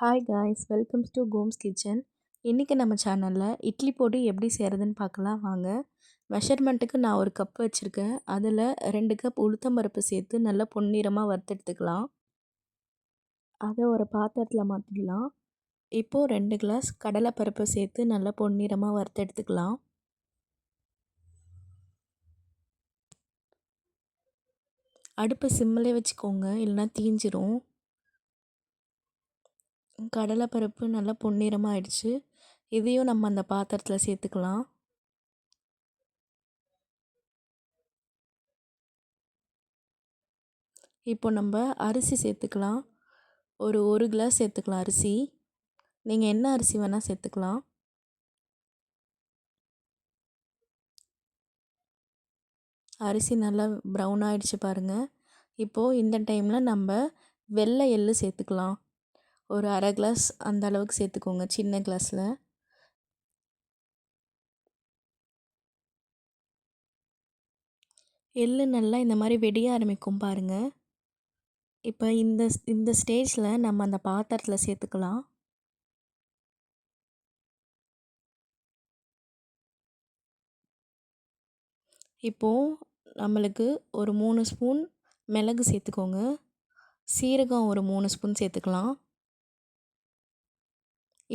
Hi guys, welcomes to Gomes kitchen. இன்றைக்கி நம்ம சேனலில் இட்லி பொடி எப்படி செய்கிறதுன்னு பார்க்கலாம் வாங்க. மெஷர்மெண்ட்டுக்கு நான் ஒரு கப் வச்சுருக்கேன். அதில் 2 கப் உளுத்தம்பருப்பு சேர்த்து நல்லா பொன்னிறமாக வறுத்தெடுத்துக்கலாம். அதை ஒரு பாத்திரத்தில் மாற்றிடலாம். இப்போது 2 கிளாஸ் கடலைப்பருப்பு சேர்த்து நல்லா பொன்னிறமாக வறுத்தெடுத்துக்கலாம். அடுப்பு சிம்மிலே வச்சுக்கோங்க, இல்லைனா தீஞ்சிரும். கடலைப்பருப்பு நல்லா பொன்னிறமாக ஆயிடுச்சு. இதையும் நம்ம அந்த பாத்திரத்தில் சேர்த்துக்கலாம். இப்போ நம்ம அரிசி சேர்த்துக்கலாம். ஒரு கிளாஸ் சேர்த்துக்கலாம் அரிசி. நீங்கள் என்ன அரிசி வேணால் சேர்த்துக்கலாம். அரிசி நல்லா ப்ரௌன் ஆகிடுச்சு பாருங்கள். இப்போது இந்த டைமில் நம்ம வெள்ளை எள்ளு சேர்த்துக்கலாம். ஒரு அரை கிளாஸ் அந்த அளவுக்கு சேர்த்துக்கோங்க, சின்ன கிளாஸில். எள்ளு நல்லா இந்த மாதிரி வெடிய ஆரம்பிக்கும் பாருங்கள். இப்போ இந்த ஸ்டேஜில் நம்ம அந்த பாத்திரத்தில் சேர்த்துக்கலாம். இப்போது நம்மளுக்கு ஒரு 3 ஸ்பூன் மிளகு சேர்த்துக்கோங்க. சீரகம் ஒரு 3 ஸ்பூன் சேர்த்துக்கலாம்.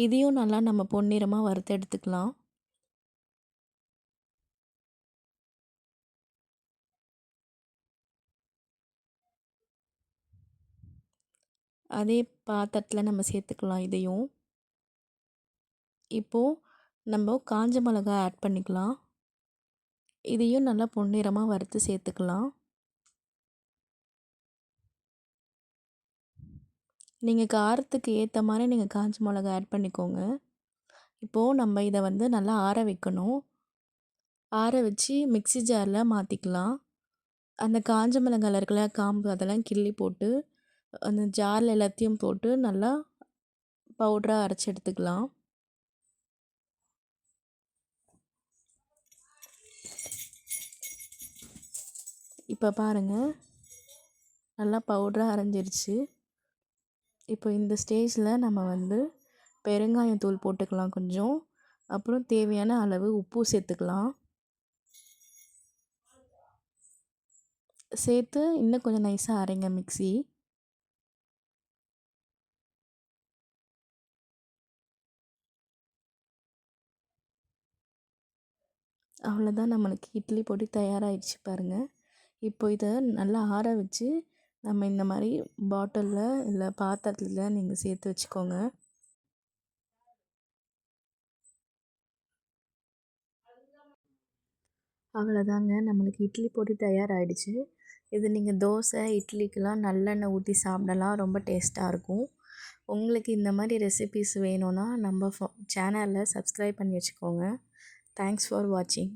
இதையும் நல்லா நம்ம பொன்னிறமாக வறுத்து எடுத்துக்கலாம். அதே பாத்திரத்தில் நம்ம சேர்த்துக்கலாம் இதையும். இப்போது நம்ம காஞ்ச மிளகாய் ஆட் பண்ணிக்கலாம். இதையும் நல்லா பொன்னிறமாக வறுத்து சேர்த்துக்கலாம். நீங்கள் காரத்துக்கு ஏற்ற மாதிரி நீங்கள் காஞ்ச மிளகாய் ஆட் பண்ணிக்கோங்க. இப்போது நம்ம இதை நல்லா ஆற வைக்கணும். ஆற வச்சு மிக்ஸி ஜாரில் மாற்றிக்கலாம். அந்த காஞ்ச மிளகாயில் இருக்கிற காம்பு அதெல்லாம் கிள்ளி போட்டு அந்த ஜாரில் எல்லாத்தையும் போட்டு நல்லா பவுடராக அரைச்சி எடுத்துக்கலாம். இப்போ பாருங்கள், நல்லா பவுடராக அரைஞ்சிருச்சு. இப்போ இந்த ஸ்டேஜில் நம்ம பெருங்காயம் தூள் போட்டுக்கலாம் கொஞ்சம். அப்புறம் தேவையான அளவு உப்பு சேர்த்துக்கலாம். சேர்த்து இன்னும் கொஞ்சம் நைஸாக அரைங்க மிக்ஸி. அவ்வளோதான், நம்மளுக்கு இட்லி பொடி தயாராகிடுச்சு பாருங்கள். இப்போ இதை நல்லா ஆற வச்சு நம்ம இந்த மாதிரி பாட்டிலில் இல்லை பாத்திரத்தில் நீங்கள் சேர்த்து வச்சுக்கோங்க. அவ்வளோதாங்க, நம்மளுக்கு இட்லி பொடி தயாராகிடுச்சு. இது நீங்கள் தோசை இட்லிக்கெலாம் நல்லெண்ணெய் ஊற்றி சாப்பிடலாம், ரொம்ப டேஸ்ட்டாக இருக்கும். உங்களுக்கு இந்த மாதிரி ரெசிபீஸ் வேணும்னா நம்ம சேனலை சப்ஸ்கிரைப் பண்ணி வச்சுக்கோங்க. தேங்க்ஸ் ஃபார் வாட்சிங்.